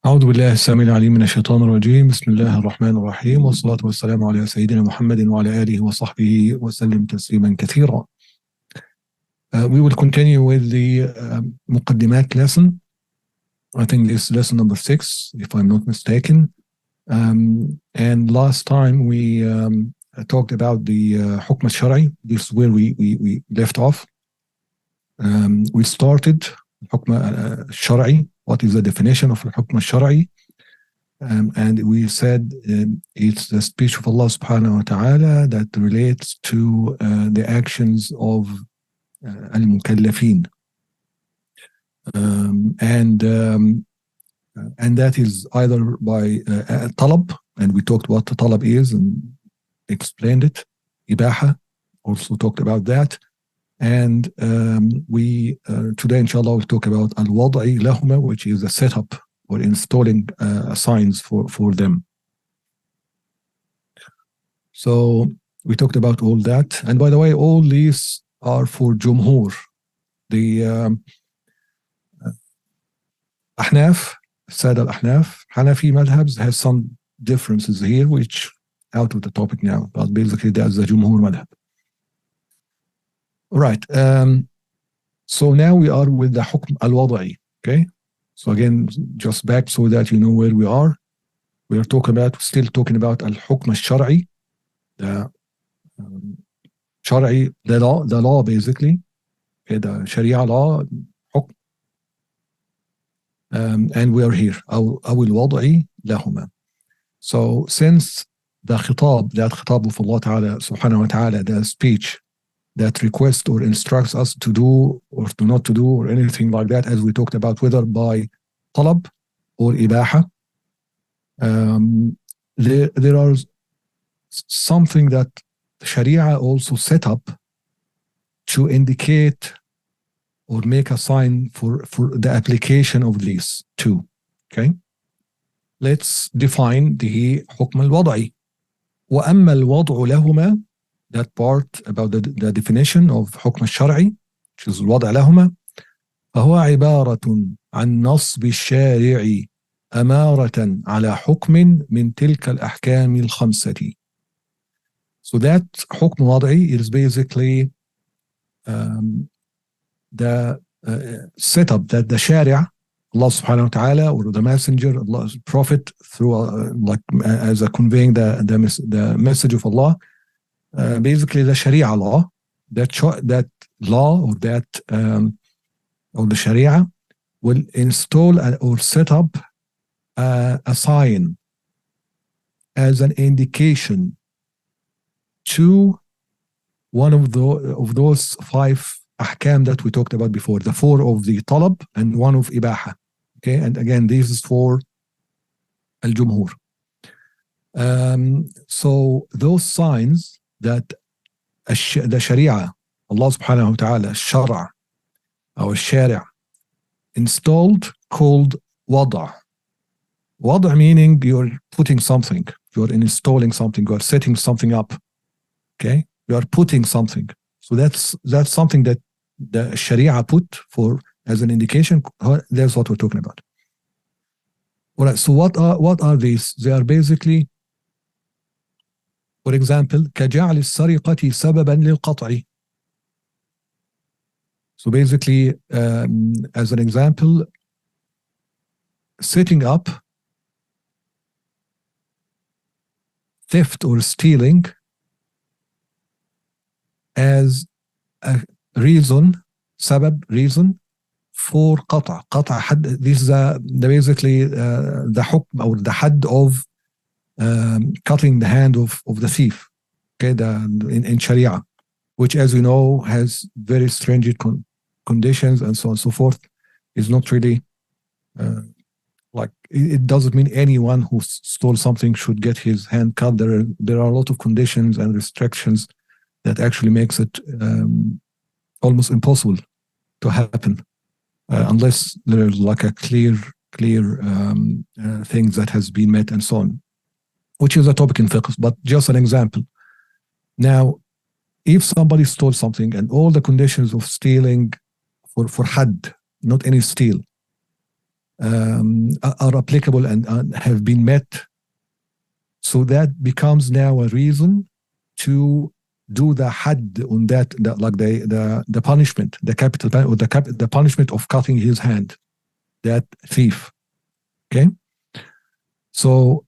أعوذ بالله السميع العليم من الشيطان الرجيم. بسم الله الرحمن الرحيم، والصلاة والسلام على سيدنا محمد وعلى آله وصحبه وسلم تسليما كثيرا. We will continue with the Muqaddimat lesson. I think this is lesson number 6, if I'm not mistaken. And last time we talked about the Hukm al-Shari. This is where we left off. We started Hukm al-Shari. What is the definition of Hukm al-Shari? And we said it's the speech of Allah subhanahu wa ta'ala that relates to the actions of al-Mukallafin. And that is either by talab, and we talked what the talab is and explained it. Ibaha, also talked about that. And we today, inshallah, we'll talk about al-Wad'i lahuma, which is a setup or installing signs for them. So we talked about all that. And by the way, all these are for Jumhur. The Ahnaf, Sad al-Ahnaf, Hanafi madhabs have some differences here, which out of the topic now, but basically that's the Jumhur madhab. Right. So now we are with the Hukm al-Wad'i. Okay. So again, just back so that you know where we are. We are still talking about al-Hukm al-Shar'i, the Shar'i, the law basically, the Sharia law, Hukm. And we are here, al-Wad'i lahuma. So since the khitab, that khitab of Allah Ta'ala, subhanahu wa ta'ala, the speech that requests or instructs us to do or to not to do or anything like that, as we talked about, whether by talab or ibaha, there are something that Sharia also set up to indicate or make a sign for the application of these two. Okay, let's define the hukm al-wad'i. وأما الوضع لهما, that part about the definition of حكم الشرعي, which is الوضع لهما, فهو عبارة عن نصب الشارع أمارة على حكم من تلك الأحكام الخمسة. So that حكم وضعي is basically the setup that the Sharia, Allah subhanahu wa ta'ala, or the messenger, Allah's prophet, through as a conveying the message of Allah, basically the Sharia law, that law or that or the Sharia will install or set up a sign as an indication to one of those 5 ahkam that we talked about before, the 4 of the talab and 1 of ibaha. Okay, and again, this is for al-Jumhur. So those signs that the Sharia, Allah subhanahu wa ta'ala, Shara, our Sharia, installed, called Wada'. Wada' meaning you're putting something, you're installing something, you're setting something up. Okay, you are putting something. So that's something that the Sharia put for as an indication. That's what we're talking about. All right. So what are these? They are basically, for example, كجعل السرقة سببا للقطع. So basically, as an example, setting up theft or stealing as a reason, sabab, reason for qata. This is basically the hukm or the had of cutting the hand of the thief. Okay, in Sharia, which, as we know, has very stringent conditions and so on and so forth, is not really it doesn't mean anyone who stole something should get his hand cut. There are a lot of conditions and restrictions that actually makes it almost impossible to happen unless there is like a clear things that has been met and so on, which is a topic in fiqh, but just an example. Now, if somebody stole something and all the conditions of stealing for had, not any steal, are applicable and have been met. So that becomes now a reason to do the had on that, like the punishment, the capital or the punishment of cutting his hand, that thief. Okay. So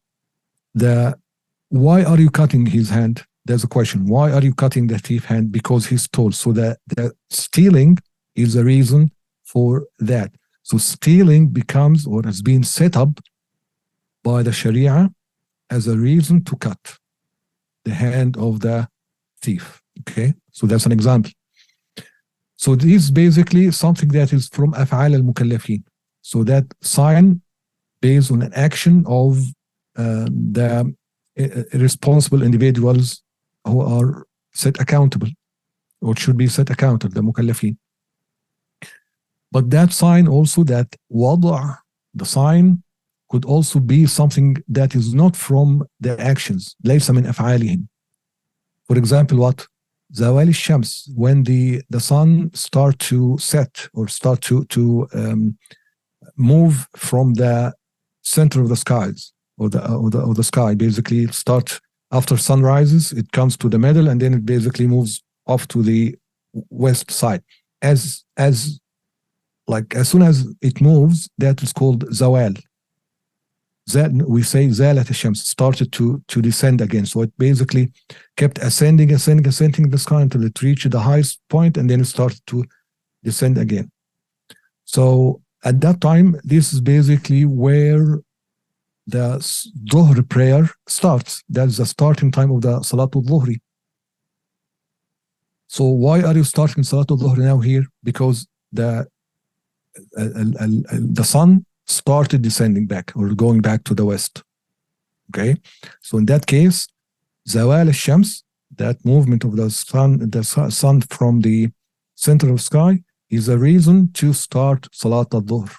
why are you cutting his hand? There's a question. Why are you cutting the thief hand? Because he stole. So the stealing is a reason for that. So stealing becomes or has been set up by the Sharia as a reason to cut the hand of the thief. Okay, so that's an example. So this is basically something that is from أفعال المكلفين. So that sign based on an action of the responsible individuals who are set accountable or should be set accountable, the مكلفين. But that sign also, that وضع, the sign, could also be something that is not from the actions. ليس من أفعالهم. For example, what? زوال الشمس, when the sun start to set or start to move from the center of the skies or the sky. Basically, it starts after sun rises, it comes to the middle, and then it basically moves off to the west side. As soon as it moves, that is called zawal. That we say zalat al-shams, started to descend again. So it basically kept ascending the sky until it reached the highest point, and then it started to descend again. So at that time, this is basically where the Dhuhr prayer starts. That's the starting time of the Salatul Dhuhri. So why are you starting Salatul Dhuhr now here? Because the sun started descending back or going back to the west. Okay, so in that case, Zawal al-Shams, that movement of the sun from the center of sky, is a reason to start Salat al-Dhuhr.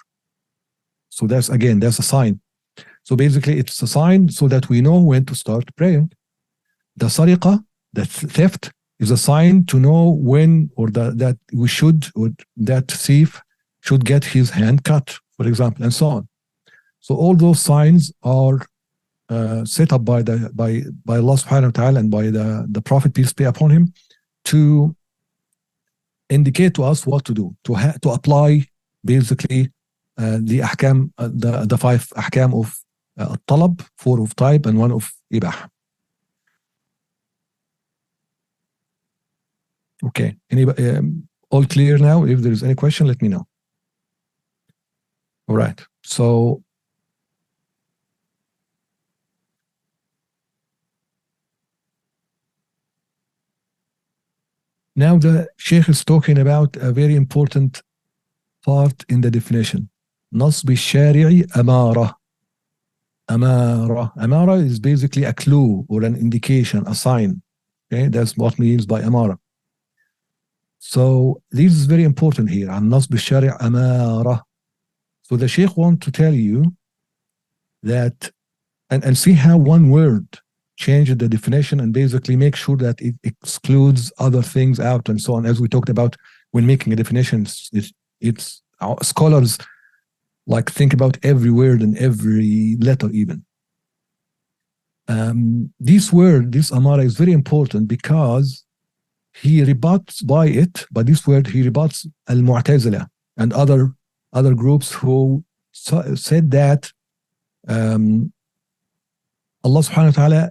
So that's a sign. So basically, it's a sign so that we know when to start praying. The sariqa, the theft, is a sign to know when or that we should, or that thief should get his hand cut, for example, and so on. So all those signs are set up by Allah subhanahu wa ta'ala and by the Prophet, peace be upon him, to indicate to us what to do, to apply basically the ahkam, the 5 ahkam of al-talab, 4 of type and 1 of ibah. Okay, all clear now? If there is any question, let me know. All right, so now the Sheikh is talking about a very important part in the definition. نصب الشارع أمارة. Amara is basically a clue or an indication, a sign. Okay, that's what means by Amara. So this is very important here. عن نصب الشارع أمارة. So the Sheikh wants to tell you that, and see how one word changed the definition and basically make sure that it excludes other things out and so on. As we talked about when making a definition, it's scholars think about every word and every letter even. This word, this amara, is very important because he rebuts by this word, he rebuts al-Mu'tazila and other groups who said that Allah subhanahu wa ta'ala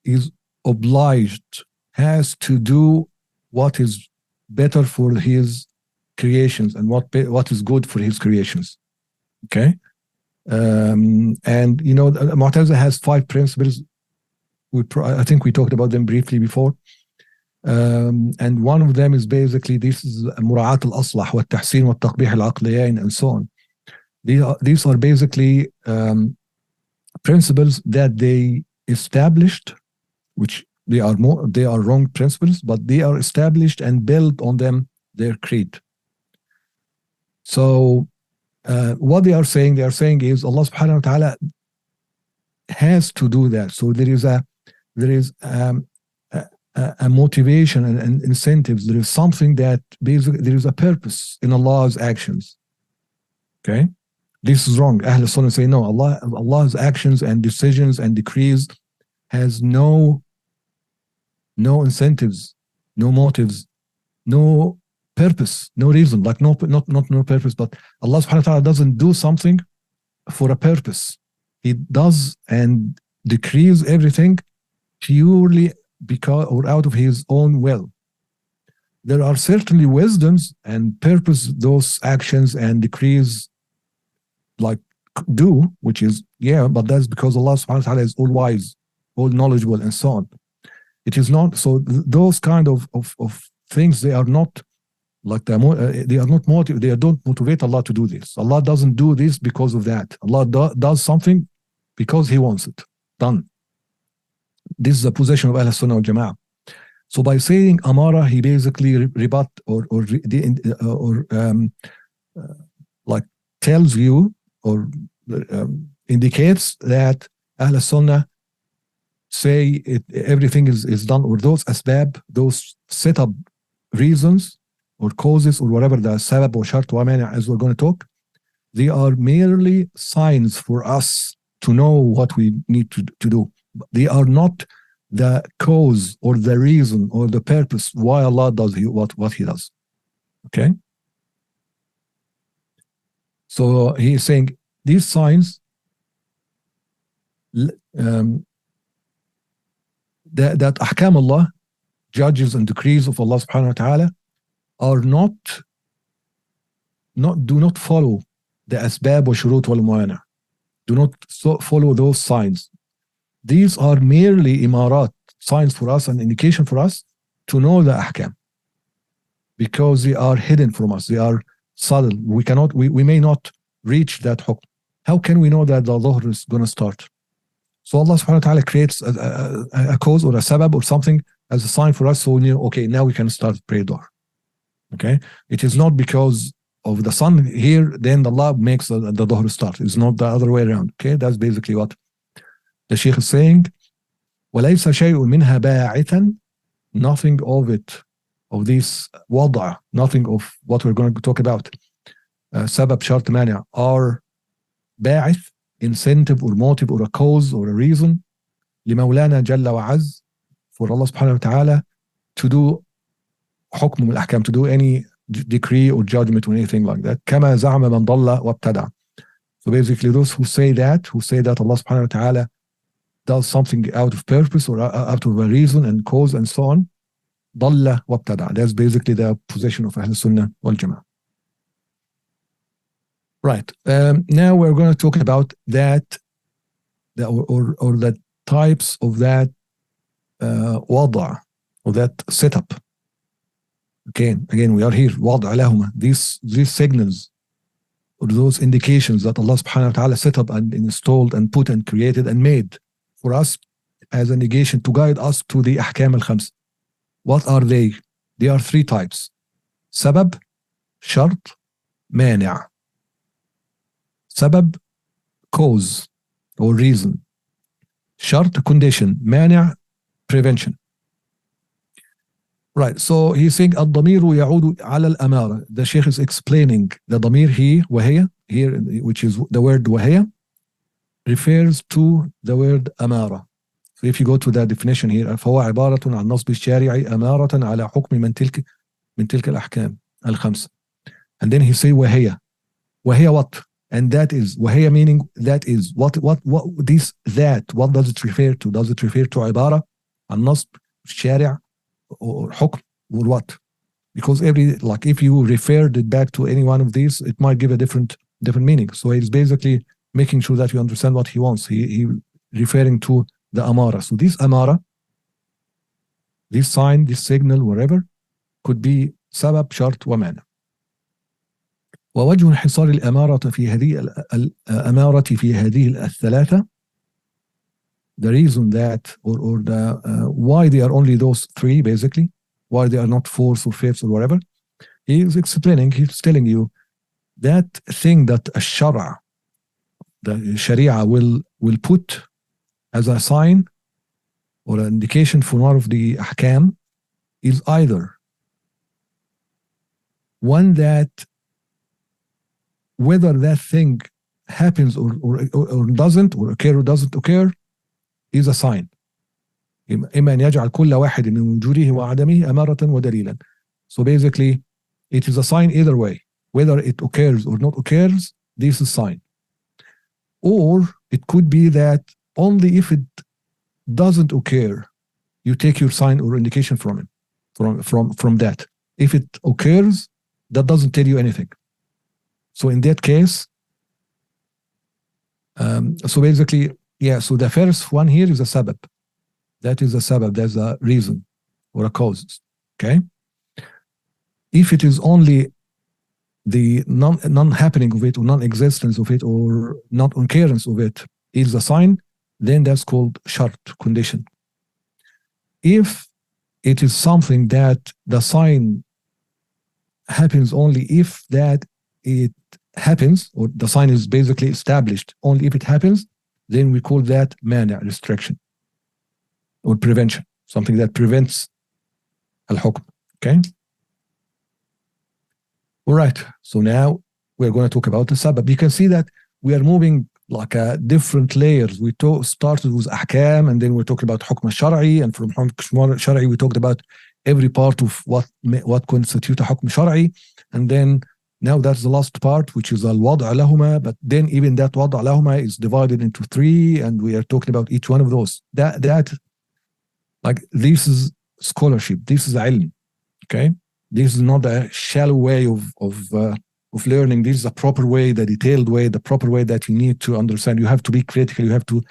is obliged, has to do what is better for his creations and what is good for his creations. Okay, and Mu'tazila has 5 principles. I think we talked about them briefly before, and one of them is basically this is مراعاة الأصلح والتحسين والتقبيح العقليين and so on. These are basically principles that they established, which they are wrong principles, but they are established and built on them their creed. So what they are saying is Allah subhanahu wa ta'ala has to do that. So there is a motivation and incentives. There is something that basically there is a purpose in Allah's actions. Okay, this is wrong. Ahl Sunnah say no. Allah's actions and decisions and decrees has no incentives, no motives, no purpose, no reason. Like not no purpose, but Allah subhanahu wa ta'ala doesn't do something for a purpose. He does and decrees everything purely because or out of his own will. There are certainly wisdoms and purpose those actions and decrees like do, which is but that's because Allah subhanahu wa ta'ala is all wise, all knowledgeable, and so on. It is not so those kind of things, they are not like they are not motive, they don't motivate Allah to do this. Allah doesn't do this because of that. Allah does something because he wants it done. This is the position of Ahl Sunnah wal Jama'ah. So by saying Amara, he basically rebut or like tells you or indicates that Ahl Sunnah say everything is done, or those asbab, those set up reasons or causes or whatever, the sabab or shart wa mani, as we're going to talk, they are merely signs for us to know what we need to do. They are not the cause or the reason or the purpose why Allah does what he does. Okay? So he is saying these signs that Ahkam Allah, judges and decrees of Allah subhanahu wa ta'ala, are do not follow the asbab wa shurut wal mu'ana. Do not follow those signs. These are merely imarat, signs for us, an indication for us to know the ahkam, because they are hidden from us. They are subtle. We may not reach that hukm. How can we know that the dhuhr is going to start? So Allah subhanahu wa ta'ala creates a cause or a sabab or something as a sign for us, so we know, okay, now we can start pray dhuhr. Okay? It is not because of the sun here, then Allah makes the dhuhr start. It's not the other way around. Okay? That's basically what the Shaykh is saying. وَلَيْسَ شَيْءٌ مِنْهَا بَاعِثًا, nothing of it, of this wada', nothing of what we're going to talk about, sabab, shart, mani', are ba'ith, incentive or motive or a cause or a reason, لِمَوْلَانَا جَلَّ وَعَزْ, for Allah subhanahu wa ta'ala to do حكم الأحكام, to do any decree or judgment or anything like that. كَمَا زَعْمَ مَنْ ضَلَّ وَابْتَدَعَ. So basically those who say that Allah subhanahu wa ta'ala does something out of purpose or out of a reason and cause and so on, ضَلَّ وَابْتَدَعَ. That's basically the position of Ahl Sunnah wal Jama'ah. Right. Now we're going to talk about that, or the types of that wada', or that setup. Again, we are here. وَضْعَ لَهُمَا. These signals, or those indications that Allah subhanahu wa ta'ala set up and installed and put and created and made for us as a negation to guide us to the ahkam al-khams. What are they? They are three types: sabab, shart, mani'. Sabab, cause or reason; shart, condition; mani', prevention. Right, so he's saying الضمير يعود على الأمارة. The Shaykh is explaining the ضمير وهي here, which is the word وهي, refers to the word أمارة. So if you go to the definition here, فهو عبارة عن نصب الشارع أمارة على حكم من تلك الأحكام الخمسة. And then he say وهي what? And that is وهي, meaning that is what this that, what does it refer to? Does it refer to عبارة عن نصب الشارع or حكم or what? Because if you referred it back to any one of these, it might give a different meaning. So he's basically making sure that you understand what he wants. He referring to the amara. So this amara, this sign, this signal, whatever, could be sabab, shart, wa mani'. ووجه انحصار الأمارة في هذه الثلاثة, the reason that, or the why they are only those three, basically, why they are not fourth or fifth or whatever, he is explaining, he's telling you that thing that a shara, the sharia will put as a sign or an indication for one of the ahkam is either one that whether that thing happens or doesn't, or occur or doesn't occur, is a sign. إما أن يجعل كل واحد من وجوده وعدمه أمارة ودليلا. So basically, it is a sign either way. Whether it occurs or not occurs, this is a sign. Or it could be that only if it doesn't occur, you take your sign or indication from it, from that. If it occurs, that doesn't tell you anything. So in that case, so basically, yeah, so the first one here is a sabab. That is a sabab, there's a reason or a cause, okay? If it is only the non-happening of it or non-existence of it or non-occurrence of it is a sign, then that's called shart, condition. If it is something that the sign happens only if that it happens, or the sign is basically established only if it happens, then we call that mani', restriction or prevention, something that prevents al-hukm, okay? All right, so now we're going to talk about the sabab. You can see that we are moving like different layers. We started with ahkam, and then we're talking about hukm al-shar'i, and from hukm al-shar'i we talked about every part of what constitutes a hukm shar'i, and then now that's the last part, which is al-wad' lahuma, but then even that wad' lahuma is divided into 3, and we are talking about each one of those. That like, this is scholarship, this is ilm, okay? This is not a shallow way of learning. This is a proper way, the detailed way, the proper way that you need to understand. You have to be critical, you have to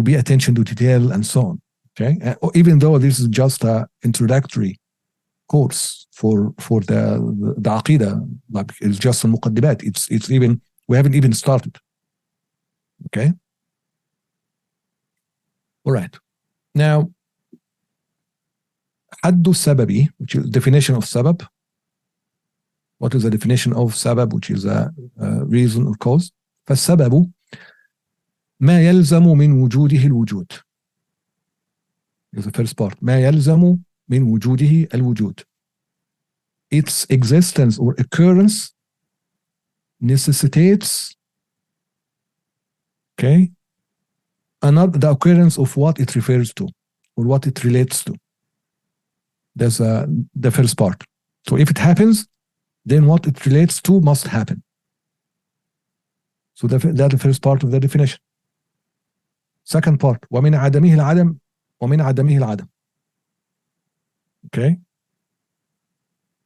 be attention to detail and so on, okay? Even though this is just an introductory course for the aqidah, like it's just al-Muqadimat. It's even, we haven't even started, okay? All right. Now, حد السبب, which is definition of sabab. What is the definition of sabab, which is a reason or cause? فالسبب ما يلزم من وجوده الوجود. Is the first part. ما يلزم من وجوده الوجود. Its existence or occurrence necessitates, okay, the occurrence of what it refers to or what it relates to. That's the first part. So if it happens, then what it relates to must happen. So that's the first part of the definition. Second part, ومن عدمه العدم ومن عدمه العدم. Okay?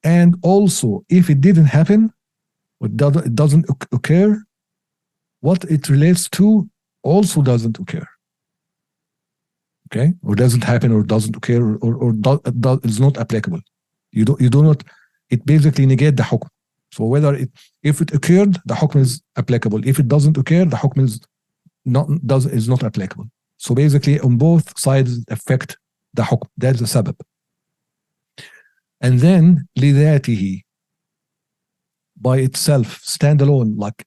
And also, if it didn't happen, or it doesn't occur, what it relates to also doesn't occur. Okay, or doesn't happen, or doesn't occur, or is not applicable. You do not. It basically negates the hukm. So if it occurred, the hukm is applicable. If it doesn't occur, the hukm is not applicable. So basically, on both sides affect the hukm. That's the sabab. And then لذاته, by itself, standalone, like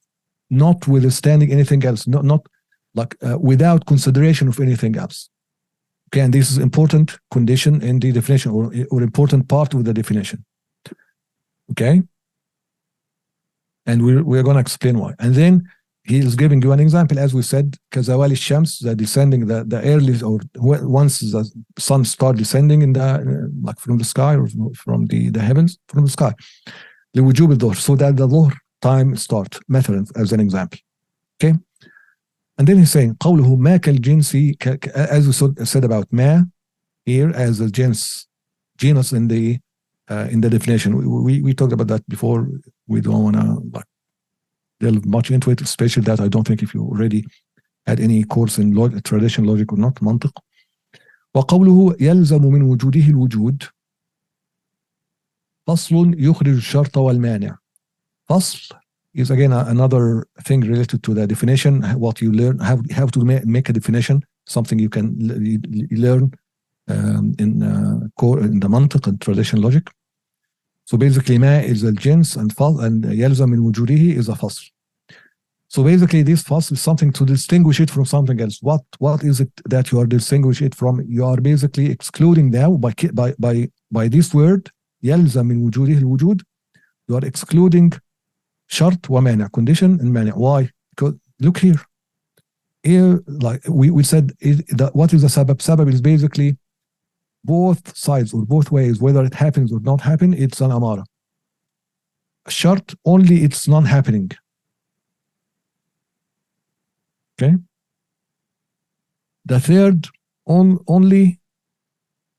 notwithstanding anything else, not like without consideration of anything else. Okay, and this is important condition in the definition, or important part of the definition. Okay, and we're going to explain why. And then he is giving you an example, as we said, كزوال الشمس, the descending, the early, or once the sun starts descending in the like from the sky, or from the heavens, from the sky. لوجوب الظهر, so that the dhuhr time start, مثلا, as an example. Okay. And then he's saying, قوله ما كالجنس, as we said about ma here as a genus in the definition. We talked about that before. We don't want to delve much into it, especially that I don't think if you already had any course in traditional logic or not, منطق. وقوله يلزم من وجوده الوجود فصل يخرج الشرط والمانع. فصل is again another thing related to the definition. What you learn, how to make a definition, something you can learn in the منطق and traditional logic. So basically, ما is الجنس, and يلزم من وجوده is a فصل. So basically, this فصل is something to distinguish it from something else. What is it that you are distinguishing it from? You are basically excluding now by this word يلزم من وجوده الوجود. You are excluding shart wa mani', condition and mani'. Why? look here. Here, like we said, what is the sabab? Sabab is basically both sides or both ways, whether it happens or not happen, it's an amara. Shart, only it's not happening. Okay. The third, only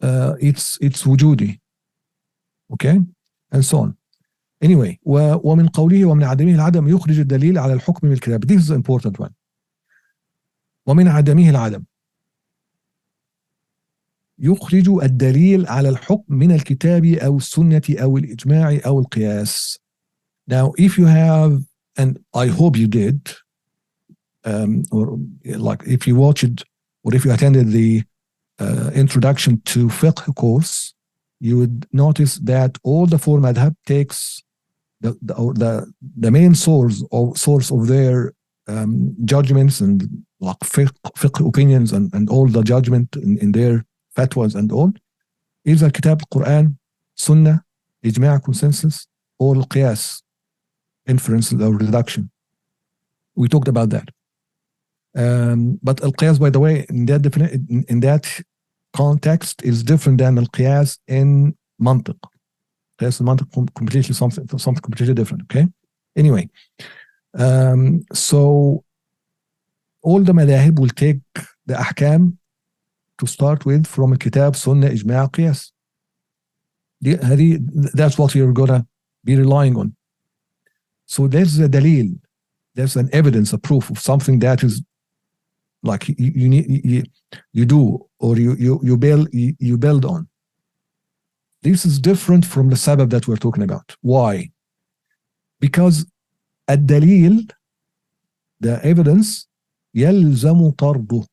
it's wujudi. Okay, and so on. Anyway, ومن قوله ومن عدمه العدم يخرج الدليل على الحكم من الكتاب. This is the important one. ومن عدمه العدم يخرج الدليل على الحكم من الكتاب أو السنة أو الإجماع أو القياس. Now, if you have, and I hope you did, or like if you watched or if you attended the introduction to fiqh course, you would notice that all the four madhab takes the main source of their judgments and like fiqh opinions and all the judgment in their fatwas and all is al-Kitab, Quran, Sunnah, Ijma' consensus, or al-Qiyas, inference or reduction. We talked about that. But al-Qiyas, by the way, in that context is different than al-Qiyas in mantiq. Qiyas and mantiq completely something completely different. Okay. Anyway, so all the madahib will take the ahkam to start with from al-Kitab, Sunnah, Ijma', Qiyas. That's what you're gonna be relying on. So there's a dalil, there's an evidence, a proof of something that is like you do or you build on. This is different from the sabab that we're talking about. Why? Because الدليل, the evidence, يلزم طرده,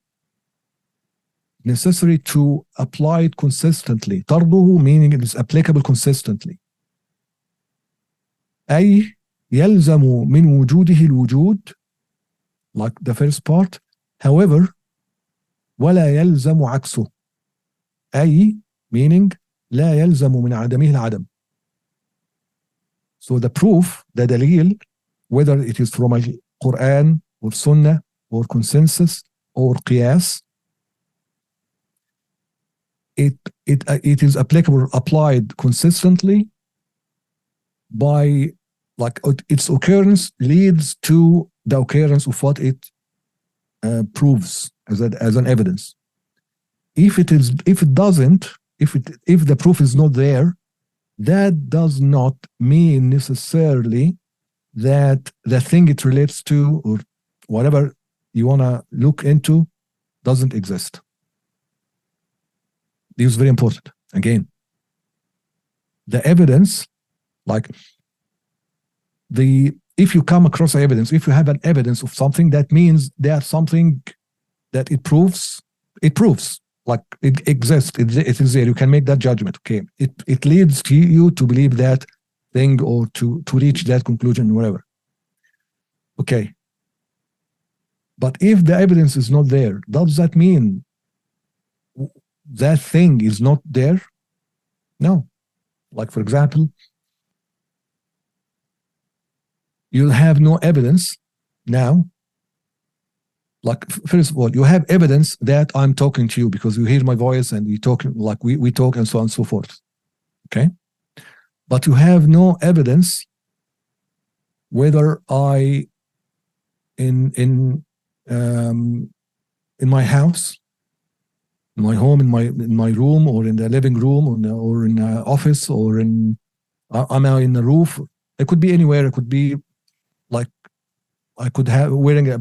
necessary to apply it consistently. طرده meaning it is applicable consistently. أي يلزم من وجوده الوجود, like the first part. However, ولا يلزم عكسه. أي meaning لا يلزم من عدمه العدم. So the proof, the dalil, whether it is from al-Quran or Sunnah or consensus or Qiyas, it is applicable, applied consistently by, like its occurrence leads to the occurrence of what it proves as an evidence. If the proof is not there, that does not mean necessarily that the thing it relates to or whatever you want to look into doesn't exist. This is very important. Again, the evidence, like if you come across evidence, if you have an evidence of something, that means there's something that it proves, like it exists, it is there, you can make that judgment. Okay, it leads to you to believe that thing or to reach that conclusion, whatever. Okay, but if the evidence is not there, does that mean that thing is not there? No. Like, for example, you'll have no evidence now. Like, first of all, you have evidence that I'm talking to you because you hear my voice and you talk, like we talk and so on and so forth. Okay? But you have no evidence whether I in my house, in my home, in my room, or in the living room, or in the office, or I'm out in the roof. It could be anywhere. It could be like I could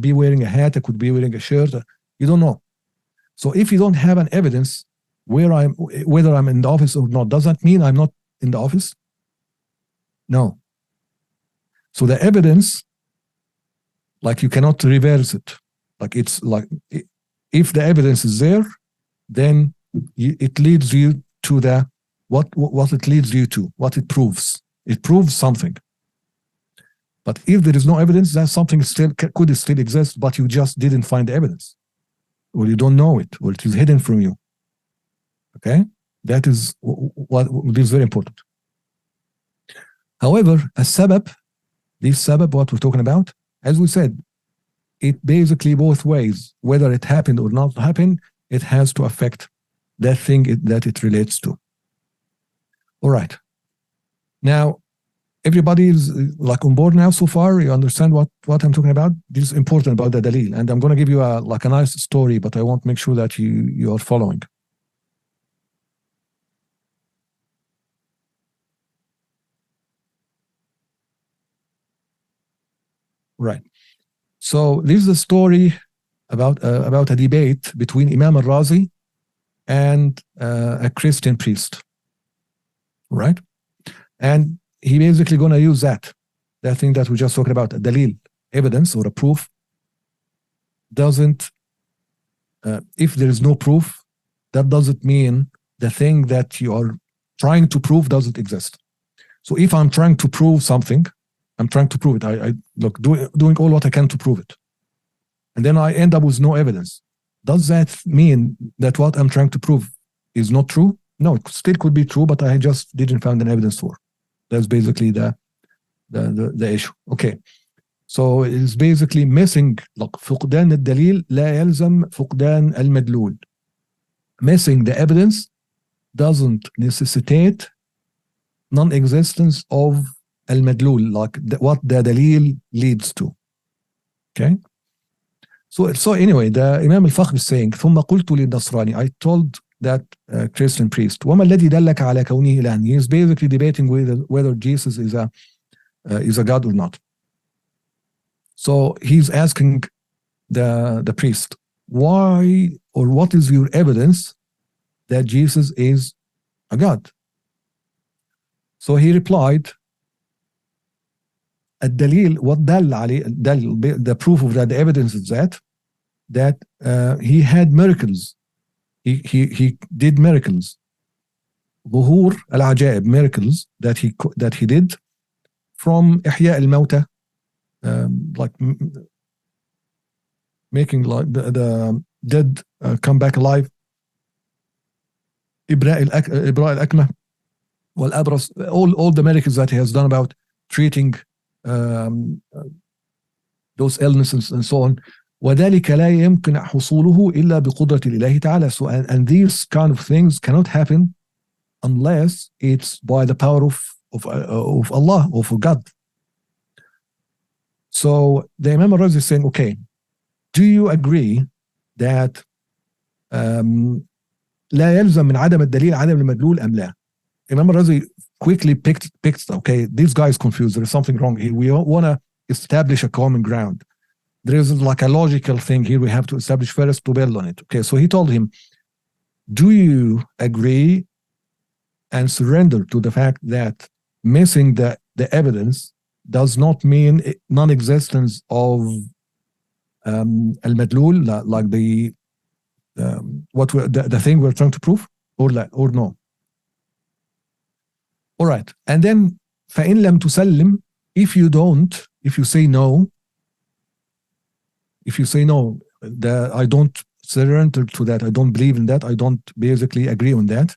be wearing a hat. I could be wearing a shirt. You don't know. So if you don't have an evidence whether I'm in the office or not, does that mean I'm not in the office? No. So the evidence, like, you cannot reverse it. Like, it's like if the evidence is there, then it leads you to the what it leads you to, what it proves. It proves something. But if there is no evidence, then something could still exist, but you just didn't find the evidence, or you don't know it, or it is hidden from you. Okay, that is what is very important. However, a sabab, this sabab, what we're talking about, as we said, it basically both ways, whether it happened or not happened, it has to affect that thing that it relates to. All right. Now, everybody is like on board now so far. You understand what I'm talking about? This is important about the dalil, and I'm going to give you a nice story, but I want to make sure that you are following. Right. So this is a story about a debate between Imam al-Razi and a Christian priest. Right. And he basically going to use that thing that we just talked about, a dalil, evidence or a proof, doesn't, if there is no proof, that doesn't mean the thing that you are trying to prove doesn't exist. So if I'm trying to prove something, I'm trying to prove it. I look, doing all what I can to prove it. And then I end up with no evidence. Does that mean that what I'm trying to prove is not true? No, it still could be true, but I just didn't find an evidence for. That's basically the issue. Okay. So it's basically missing, like, فقدان الدليل لا يلزم فقدان المدلول. Missing the evidence doesn't necessitate non-existence of al-madlul, like what the dalil leads to. Okay. So anyway, the Imam al-Fakhr is saying, ثم قلت للنصراني, I told that Christian priest, وما الذي دلك على كونه إلها? He is basically debating whether Jesus is a God or not. So he's asking the priest, why or what is your evidence that Jesus is a God? So he replied, الدليل, what دل عليه, the proof of that, the evidence is that he had miracles. He did miracles. ظهور العجائب, miracles that he did, from إحياء الموتى, like making like the dead come back alive, إبراء الأكمة والأبرص, all the miracles that he has done about treating those illnesses and so on. وذلك لا يمكن حصوله إلا بقدرة الله تعالى. So and these kind of things cannot happen unless it's by the power of Allah, of God. So the Imam al-Razi is saying, okay, do you agree that لا يلزم من عدم الدليل عدم المدلول أم لا? Imam al-Razi quickly picked, okay, this guy is confused. There is something wrong here. We want to establish a common ground. There is like a logical thing here we have to establish first to build on it. Okay, so he told him, do you agree and surrender to the fact that missing the evidence does not mean non-existence of al-madlul, like the thing we're trying to prove, or no? All right, and then فإن لم تسلم, if you say no, that I don't surrender to that, I don't believe in that, I don't basically agree on that,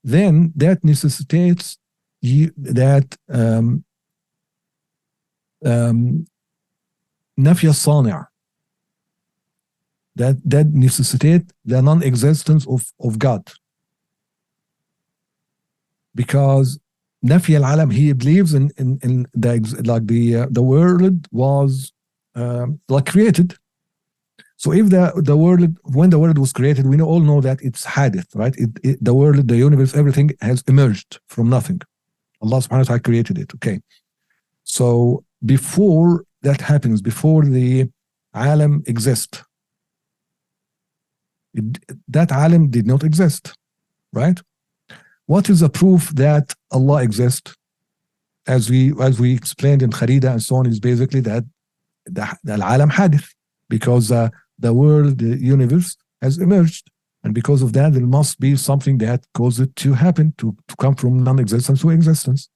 then that necessitates that نفي الصانع, that necessitate the non-existence of God, because نفي العالم, he believes in the world was like created. So if the world, when the world was created, we all know that it's hadith, right? The world, the universe, everything has emerged from nothing. Allah subhanahu wa ta'ala created it. Okay. So before that happens, before the alam exists, that alam did not exist, right? What is the proof that Allah exists? As we explained in Kharida and so on, is basically that the al-alam hadith, because the world, the universe has emerged, and because of that there must be something that caused it to happen, to come from non-existence to existence.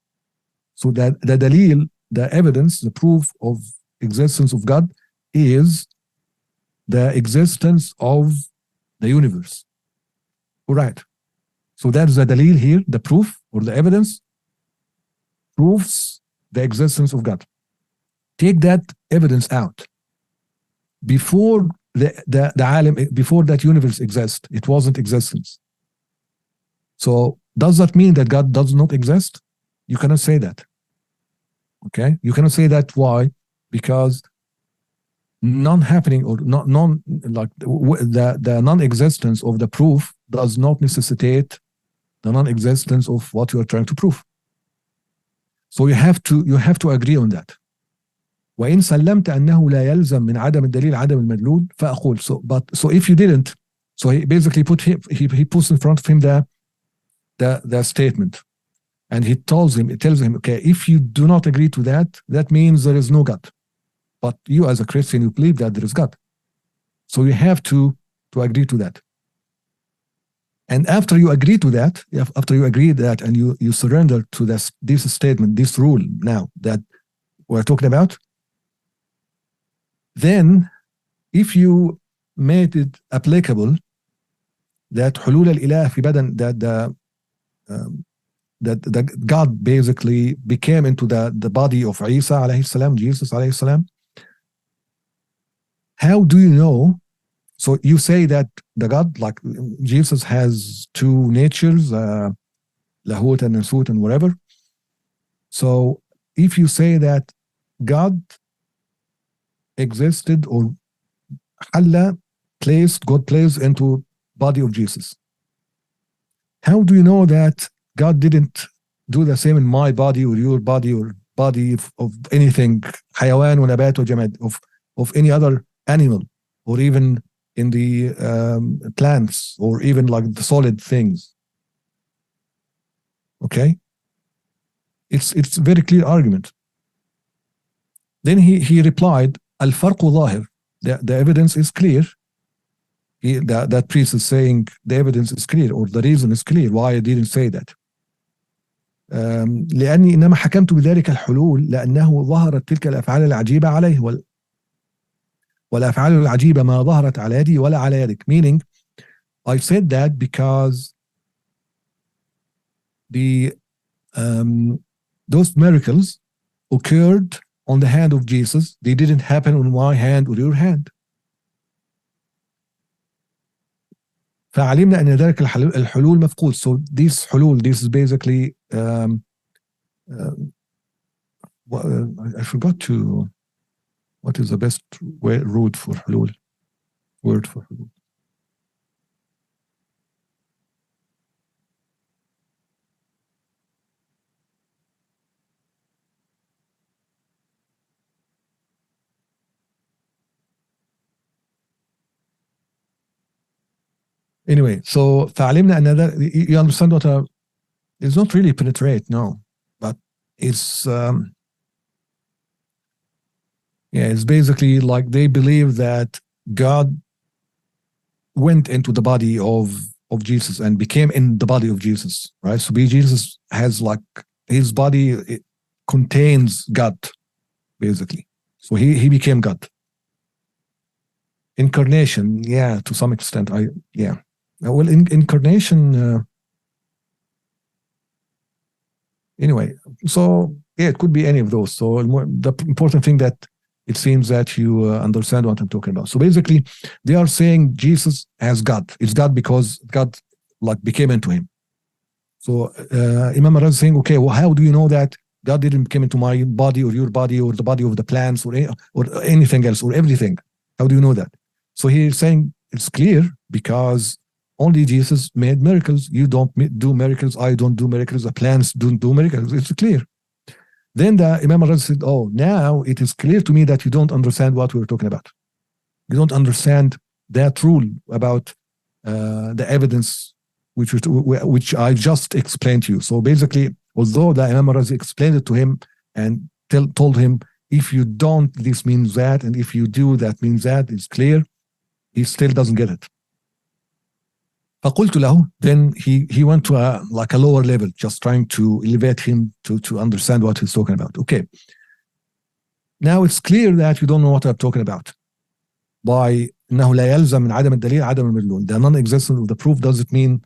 So that the dalil, the evidence, the proof of existence of God is the existence of the universe. All right. So that's the dalil here, the proof or the evidence proves the existence of God. Take that evidence out. before the alim, before that universe exists, it wasn't existence. So does that mean that God does not exist? You cannot say that. Okay, you cannot say that. Why? Because non-happening or not non like the non-existence of the proof does not necessitate the non-existence of what you are trying to prove. So you have to agree on that. وإن سلمت أنه لا يلزم من عدم الدليل عدم المدلول فأقول so if you didn't, so he basically he puts in front of him the statement, and he tells him okay, if you do not agree to that, that means there is no God. But you as a Christian, you believe that there is God. So you have to agree to that. And after you agree to that, and you surrender to this statement, this rule now that we're talking about, then if you made it applicable that حلول الإله في بدن, that God basically became into the body of Isa alayhi salam, Jesus alayhi salam, how do you know? So you say that the God, like Jesus, has two natures, lahut and nasut and whatever. So if you say that God existed, or Allah God placed into body of Jesus, how do you know that God didn't do the same in my body or your body or body of anything, حيوان ونبات وجماد, of any other animal, or even in the plants, or even like the solid things? Okay, it's a very clear argument. Then he replied, الفرق ظاهر, the evidence is clear. That priest is saying the evidence is clear, or the reason is clear why I didn't say that. لأني إنما حكمت بذلك الحلول لأنه ظهرت تلك الأفعال العجيبة عليه والأفعال العجيبة ما ظهرت على يدي ولا على يدك. Meaning, I said that because those miracles occurred on the hand of Jesus. They didn't happen on my hand or your hand. فعلمنا أن ذلك الحلول مفقود. So this حلول, this is basically I forgot to, what is the best word for حلول? Anyway, so فعلمنا أن ذلك, you understand what it's not really penetrate, no, but it's it's basically like they believe that God went into the body of Jesus and became in the body of Jesus, right? So Jesus has like his body, it contains God, basically. So he became God. Incarnation, yeah, to some extent, well, incarnation. Anyway, so yeah, it could be any of those. So the important thing that it seems that you understand what I'm talking about. So basically, they are saying Jesus has God. It's God because God like became into him. So Imam Al-Razi is saying, okay, well, how do you know that God didn't come into my body or your body or the body of the plants or anything else or everything? How do you know that? So he's saying it's clear because only Jesus made miracles. You don't do miracles. I don't do miracles. The plants don't do miracles. It's clear. Then the Imam Al-Razi said, oh, now it is clear to me that you don't understand what we're talking about. You don't understand that rule about the evidence which I just explained to you. So basically, although the Imam Al-Razi explained it to him and told him, if you don't, this means that, and if you do, that means that, it's clear, he still doesn't get it. فقلت له, then he went to a lower level, just trying to elevate him to understand what he's talking about. Okay, now it's clear that you don't know what I'm talking about. By إنه لا يلزم من عدم الدليل عدم المدلول. The non-existence of the proof doesn't mean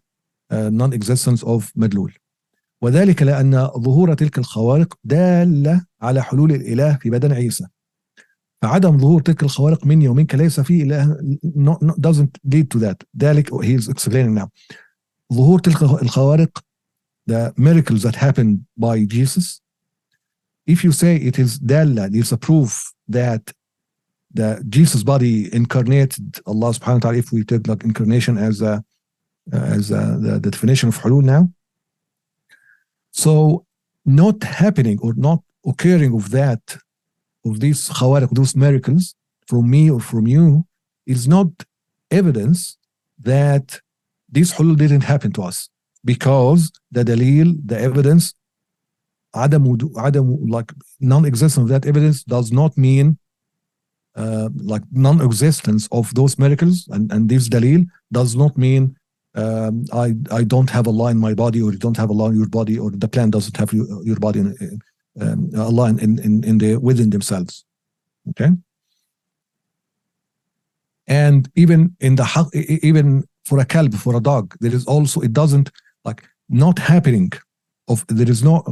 non-existence of مدلول. وذلك لأن ظهور تلك الخوارق دالة على حلول الإله في بدن عيسى. فعدم ظهور تلك الخوارق مني ومنك ليس فيه إله doesn't lead to that. ذلك he is explaining now. ظهور تلك الخوارق, the miracles that happened by Jesus, if you say it is dalla, it's a proof that the Jesus body incarnated Allah subhanahu wa ta'ala, if we take like incarnation as the definition of hulul now, so not happening or not occurring of that, of these khawariq, those miracles from me or from you, is not evidence that this hulul didn't happen to us, because the dalil, the evidence, like non-existence of that evidence does not mean like non-existence of those miracles, and this dalil does not mean I don't have Allah in my body, or you don't have Allah in your body, or the plant doesn't have your body in Allah in the within themselves. Okay, and even in the even for a kalb, for a dog, there is also, it doesn't, like, not happening of, there is no,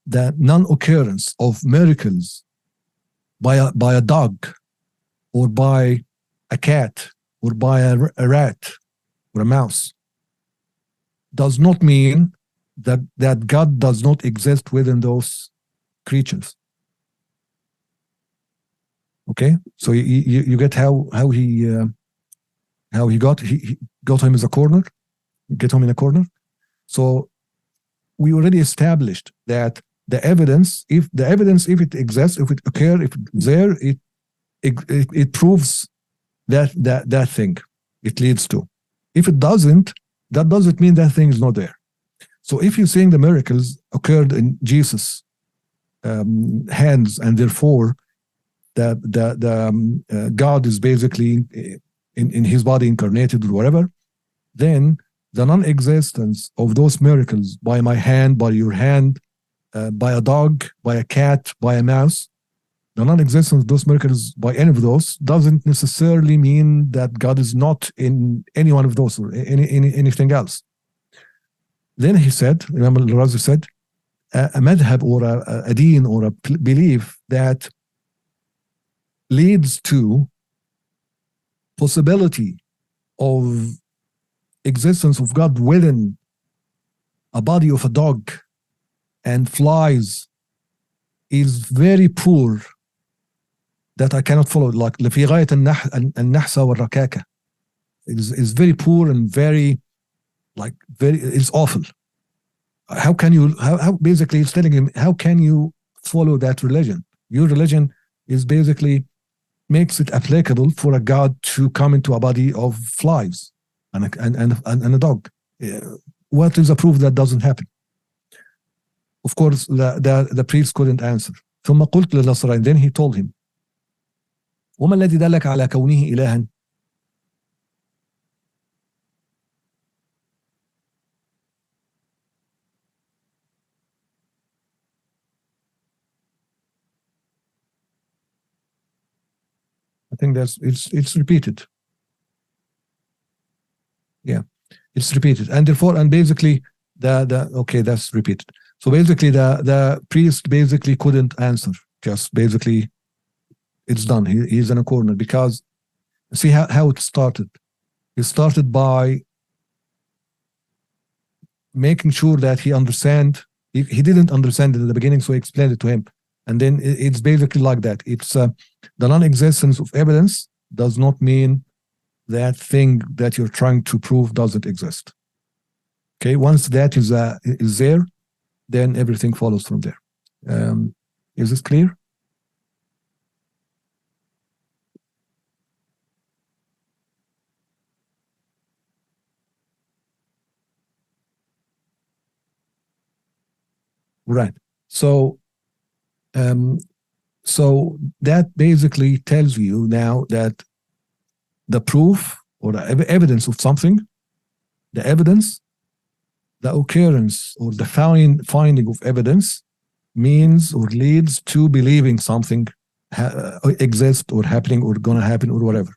the non-occurrence of miracles by a dog or by a cat or by a rat or a mouse does not mean that God does not exist within those creatures. Okay, so you get how he got him as a corner, get him in a corner. So we already established that the evidence, if it exists, if it occurs, if it's there, it proves that thing it leads to. If it doesn't, that doesn't mean that thing is not there. So if you're saying the miracles occurred in Jesus' hands, and therefore God is basically in his body incarnated or whatever, then the non-existence of those miracles by my hand, by your hand, by a dog, by a cat, by a mouse, the non-existence of those miracles by any of those doesn't necessarily mean that God is not in any one of those or anything else. Then he said, Imam al-Razi said, a madhab or a deen or a belief that leads to possibility of existence of God within a body of a dog and flies is very poor, that I cannot follow. Like لفي غاية النحسة والركاكة, is very poor and very, like, very, it's awful. How can you, how basically it's telling him, how can you follow that religion? Your religion is basically makes it applicable for a God to come into a body of flies and a dog. What is a proof that doesn't happen? Of course, the priest couldn't answer. ثم قلت للنصراني, then he told him, وما الذي دلك على كونه إلها؟ I think it's repeated. Yeah, it's repeated, and therefore, and basically okay, that's repeated. So basically, the priest basically couldn't answer. Just basically, it's done. He's in a corner, because see how it started. It started by making sure that he understand. He didn't understand it at the beginning, so he explained it to him. And then it's basically like that. It's the non-existence of evidence does not mean that thing that you're trying to prove doesn't exist. Okay, once that is there, then everything follows from there. Is this clear? Right. So that basically tells you now that the proof or the evidence of something, the evidence, the occurrence or the finding of evidence means or leads to believing something exists or happening or gonna happen or whatever.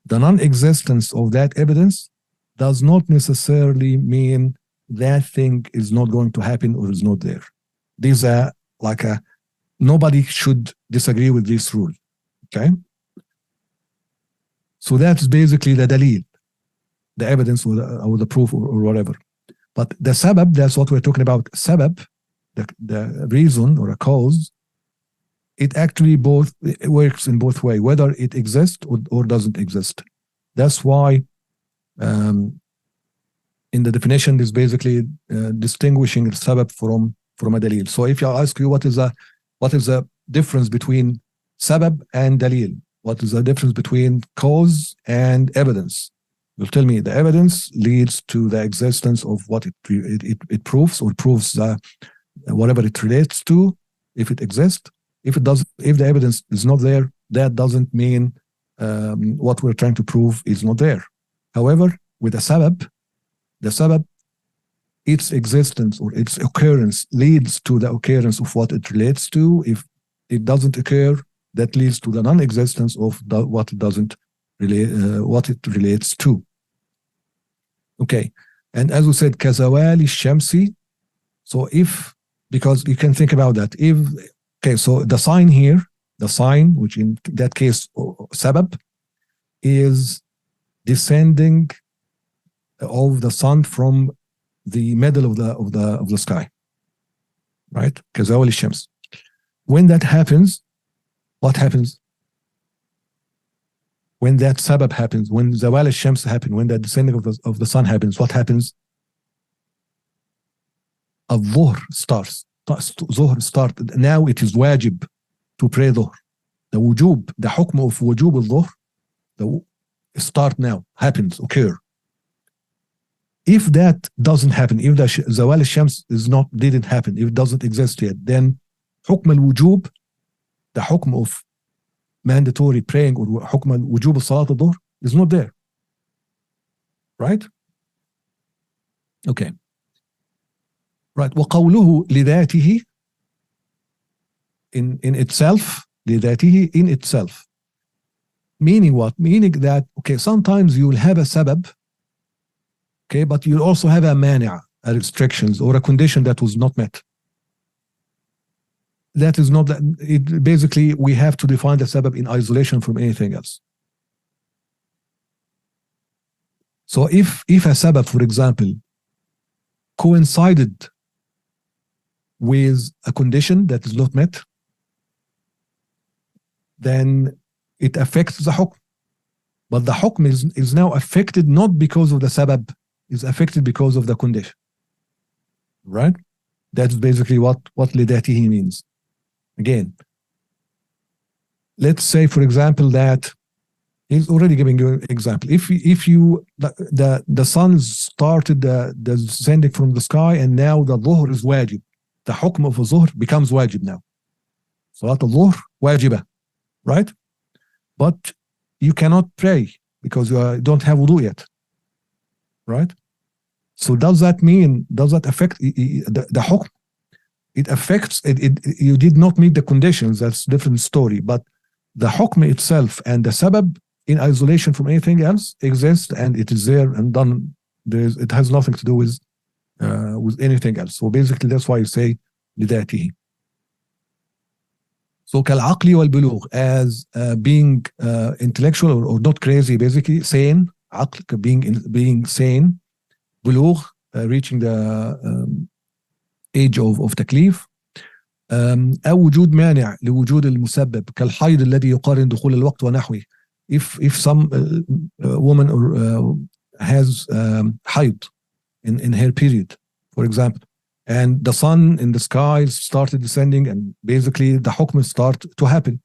The non-existence of that evidence does not necessarily mean that thing is not going to happen or is not there. These are like nobody should disagree with this rule. Okay, so that's basically the dalil, the evidence or the proof or whatever. But the sabab, that's what we're talking about. Sabab, the reason or a cause, it actually it works in both ways, whether it exists or doesn't exist. That's why in the definition is basically distinguishing sabab from a dalil. So if I ask you what is the difference between sabab and dalil, what is the difference between cause and evidence? You'll tell me the evidence leads to the existence of what it proves, or proves whatever it relates to, if it exists. If the evidence is not there, that doesn't mean what we're trying to prove is not there. However, with the sabab, its existence or its occurrence leads to the occurrence of what it relates to. If it doesn't occur, that leads to the non-existence of what it doesn't relate, what it relates to. Okay, and as we said, kazawali shamsi. So because you can think about that. So the sign here, which in that case sabab, is descending of the sun from the middle of the sky, right? Kazawali shams. When that happens, what happens? When that sabab happens, when zawal al-shams happens, when the descending of the sun happens, what happens? Al-dhuhr starts. Dhuhr start. Now it is wajib to pray dhuhr. The wujub, the hukm of wujub al-dhuhr, the start now, happens, occur. If that doesn't happen, if the zawal al-shams didn't happen, if it doesn't exist yet, then hukm al-wujub, the hukm of mandatory praying or hukm al-wujub al-salat al-dhuhr is not there. Right? Okay. Right. وقوله لذاته in itself, لذاته in itself. Meaning what? Meaning that, okay, sometimes you will have a sabab, okay, but you'll also have a mania, a restrictions, or a condition that was not met. That is not that. Basically, we have to define the sabab in isolation from anything else. So if a sabab, for example, coincided with a condition that is not met, then it affects the hukm. But the hukm is now affected not because of the sabab, is affected because of the condition. Right? That's basically what lidatihi means. Again, let's say, for example, that he's already giving you an example. If the sun started descending from the sky, and now the dhuhr is wajib, the hukm of the dhuhr becomes wajib now. Salat al-dhuhr wajibah, right? But you cannot pray because you don't have wudu yet, right? So does that affect the hukm? It affects it. You did not meet the conditions. That's a different story. But the hukm itself and the sabab, in isolation from anything else, exists, and it is there and done. It has nothing to do with anything else. So basically, that's why you say lidatihi. So كالعقل والبلوغ, as being intellectual or not crazy, basically sane. عقل being sane. بلوغ, reaching the age of تكليف. أو وجود مانع لوجود المسبب كالحيض الذي يقارن دخول الوقت ونحوه. If some woman has haid in her period, for example, and the sun in the sky started descending, and basically the hukm start to happen,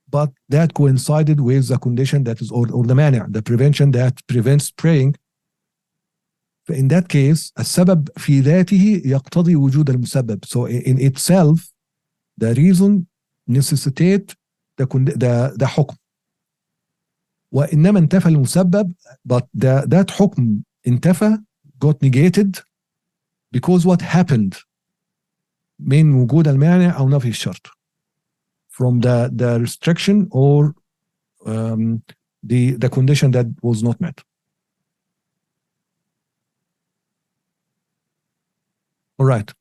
but that coincided with the condition that is, or the mania, the prevention that prevents praying. In that case, السبب في ذاته يقتضي وجود المسبب. So in itself, the reason necessitate the حكم. وإنما انتفى المسبب, but that حكم انتفى, got negated, because what happened من وجود المانع أو نفي الشرط, from the restriction or the condition that was not met. All right.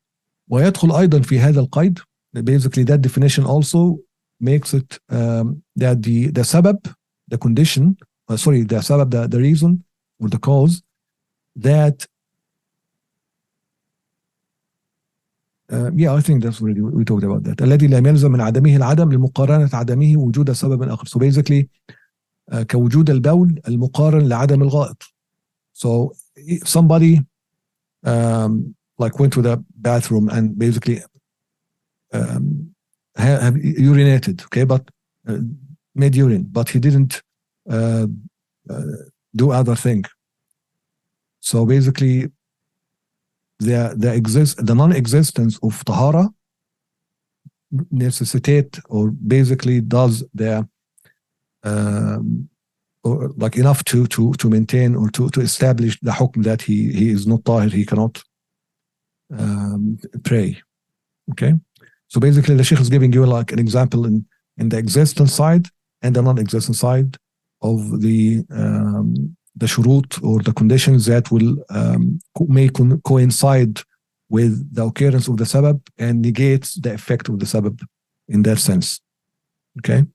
ويدخل أيضا في هذا القيد, basically that definition also makes it that the sabab, the condition, the sabab, the reason or the cause that I think that's already we talked about that. الذي لا يلزم من عدمه العدم لمقارنة عدمه وجود سبب آخر. So basically كوجود البول المقارن لعدم الغائط. So somebody like went to the bathroom and basically have urinated, okay, but made urine, but he didn't do other thing. So basically the non-existence of tahara necessitate or basically does the or like enough to maintain or to establish the hukm that he is not tahir, he cannot pray. Okay, so basically the Sheikh is giving you like an example in the existent side and the non-existent side of the shurut or the conditions that will may coincide with the occurrence of the sabab and negates the effect of the sabab in that sense. Okay.